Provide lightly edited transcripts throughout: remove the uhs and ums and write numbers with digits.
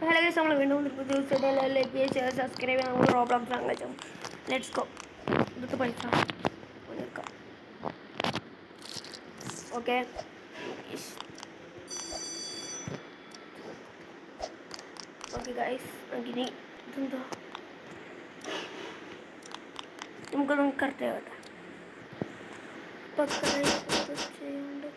Hello guys, നമ്മൾ വീണ്ടും പുതിയ ലൈക്ക് ഷെയർ സബ്സ്ക്രൈബ് ചെയ്യാൻ നമ്മൾ റോബ്ലോക്സ് കളിച്ചു. Let's go. ഇതൊക്കെ പൈസ എടുക്കാം. ഓക്കെ, ഓക്കെ ഗൈസ്, ഇനി ഇതെന്തോ നമുക്കൊന്നും കറക്റ്റ് ആവട്ടെ. ചെയ്യേണ്ടത്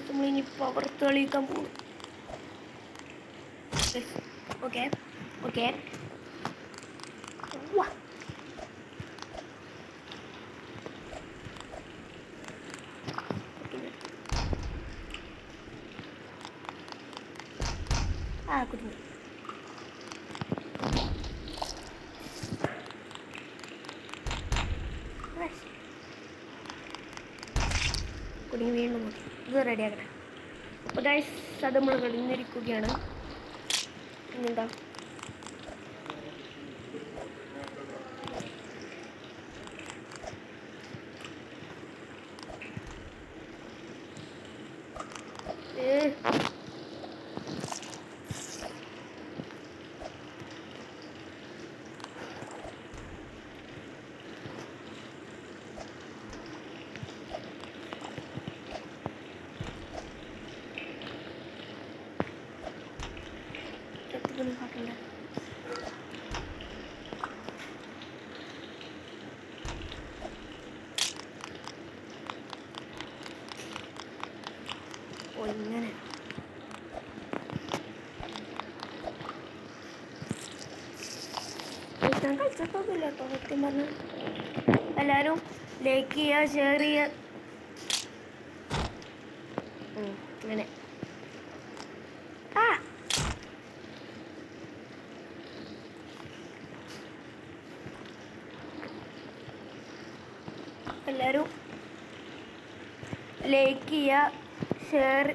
നമ്മളിനി പവർ തെളിയിക്കാൻ പോകും. ഓക്കെ ഓക്കെ കുടുങ്ങി. കുടുങ്ങി വീണ്ടും കൂട്ടി. ഇത് റെഡിയാക്കട്ടെ. അപ്പോൾ ഗൈസ്, അത് നമ്മൾ കഴിഞ്ഞിരിക്കുകയാണ്. പിന്നെന്താ പാട്ടുണ്ട്. ഓ ഇങ്ങനെ ഞാൻ കളിച്ചിട്ടൊന്നുമില്ല കേട്ടോ. സത്യം പറഞ്ഞ എല്ലാവരും ലൈക്ക് ചെയ്യുക, ഷെയർ ചെയ്യുക. അങ്ങനെ എല്ലാവരും ലൈക്ക് ചെയ്യുക, ഷെയർ.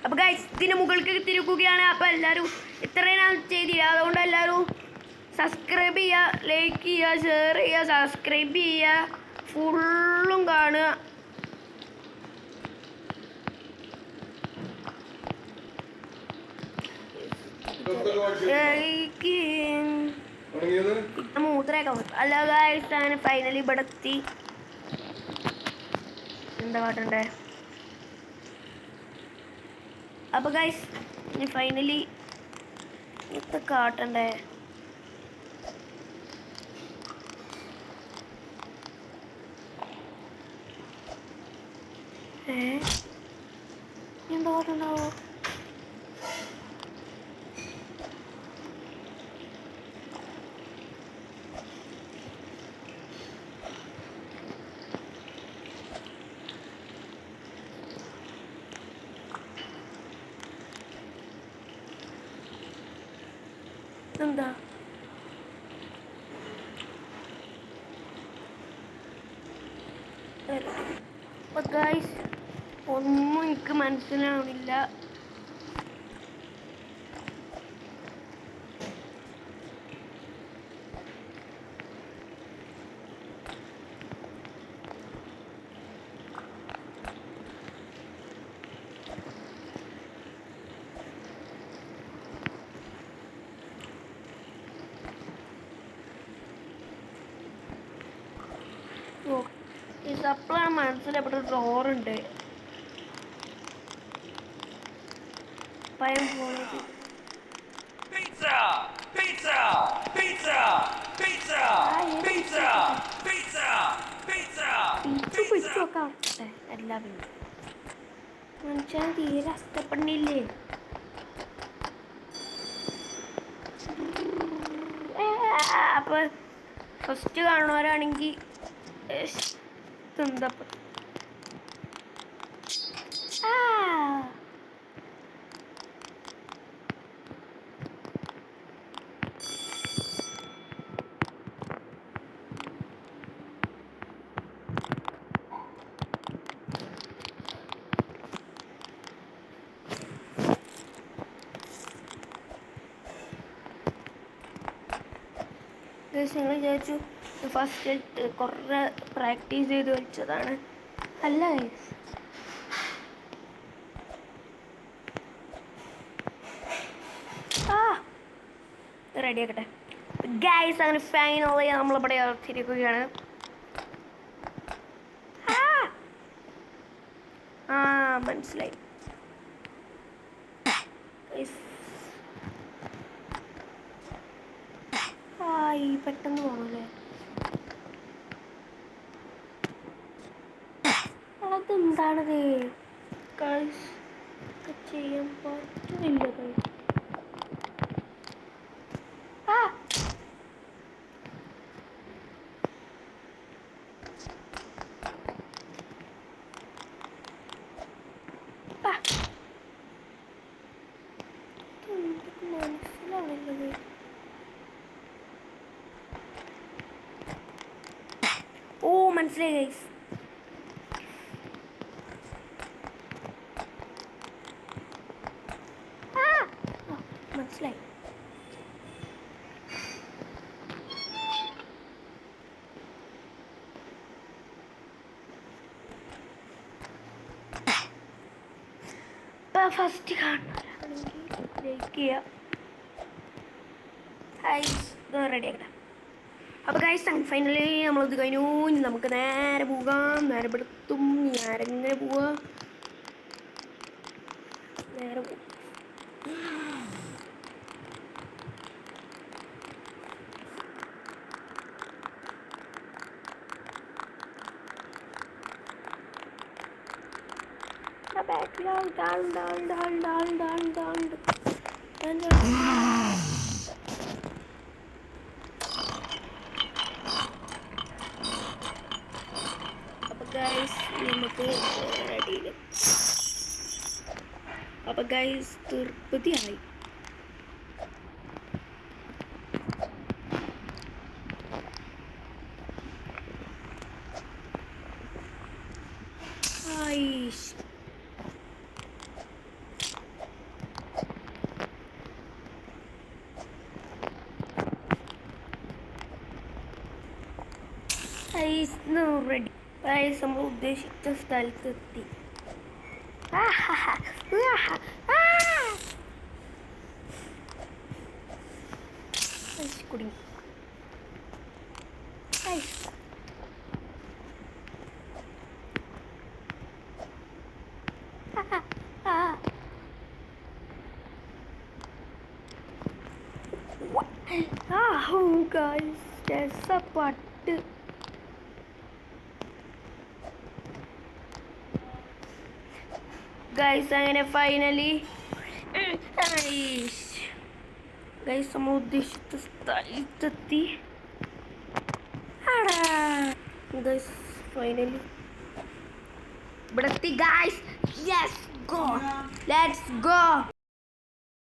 അപ്പോൾ ഗൈസ്, ഇതിന് മുകളിലേക്ക് തിരിക്കുകയാണ്. അപ്പോൾ എല്ലാവരും ഇത്രയും ഞാൻ ചെയ്തില്ല. അതുകൊണ്ട് എല്ലാവരും സബ്സ്ക്രൈബ് ചെയ്യുക, ലൈക്ക് ചെയ്യുക, ഷെയർ ചെയ്യുക, സബ്സ്ക്രൈബ് ചെയ്യുക, ഫുള്ളും കാണുക. മൂത്രയൊക്കെ അല്ല ഗൈസ്, അങ്ങനെ ഫൈനലി ഇവിടെ എത്തി. എന്താ കാട്ടണ്ടേ? അപ്പൊ ഗൈസ്, ഇനി ഫൈനലി എന്താ കാട്ടണ്ടേ? എന്താ കാട്ടുണ്ടാവോ? എന്താ ഗൈസ്, ഒന്നും എനിക്ക് മനസ്സിലാവണില്ല. അപ്പോഴാണ് മനസ്സിലാപ്പെട്ട ഡോറുണ്ട്. പയം പോണത് എല്ലാം മനുഷ്യൻ തീരെ കഷ്ടപ്പെടണില്ലേ? അപ്പൊ ഫസ്റ്റ് കാണുന്നവരാണെങ്കിൽ എന്താ ഗൈസ് ഞങ്ങൾ വിചാരിച്ചു ഫസ്റ്റ് കുറേ പ്രാക്ടീസ് ചെയ്ത് വെച്ചതാണ്. അല്ല ഗൈസ്, റെഡി ആക്കട്ടെ ഗൈസ്. അങ്ങനെ ഫൈനലി നമ്മളിവിടെ എത്തിയിരിക്കുകയാണ്. മനസ്സിലായി. പെട്ടെന്ന് പോകണല്ലേ. അതെന്താണത് ഗൈസ്? ചെയ്യാൻ പറ്റുന്നില്ല ഗൈസ്. മനസ്സിലാവില്ല. ഓ മനസ്സിലായി ഗൈസ്. മനസ്സിലായി. ഫസ്റ്റ് കാണുകയാണെങ്കിൽ ലൈക്ക് ചെയ്യുക. റെഡി ആക്കട്ടെ. അപ്പോൾ ഗൈസ് ഫൈനലി നമ്മളിത് കഴിഞ്ഞു. ഇനി നമുക്ക് നേരെ പോകാം. നേരെ പെടുത്തും. നേരെ ഇങ്ങനെ പോവാം. നേരെ പോകും. നമുക്ക് റെഡിയില്ല. അപ്പൊ ഗൈസ് തൃപ്തിയായി. റെഡി. നമ്മൾ ഉദ്ദേശിച്ച സ്ഥലത്തെത്തി. കുടുങ്ങി. പട്ട് ഗൈസ് അങ്ങനെ ഫൈനലി ഗൈസ് നമ്മൾ ഉദ്ദേശിച്ച സ്ഥലത്തെത്തി. ഗൈസ് ഫൈനലി ഇവിടെ എത്തി guys. Yes go, let's go.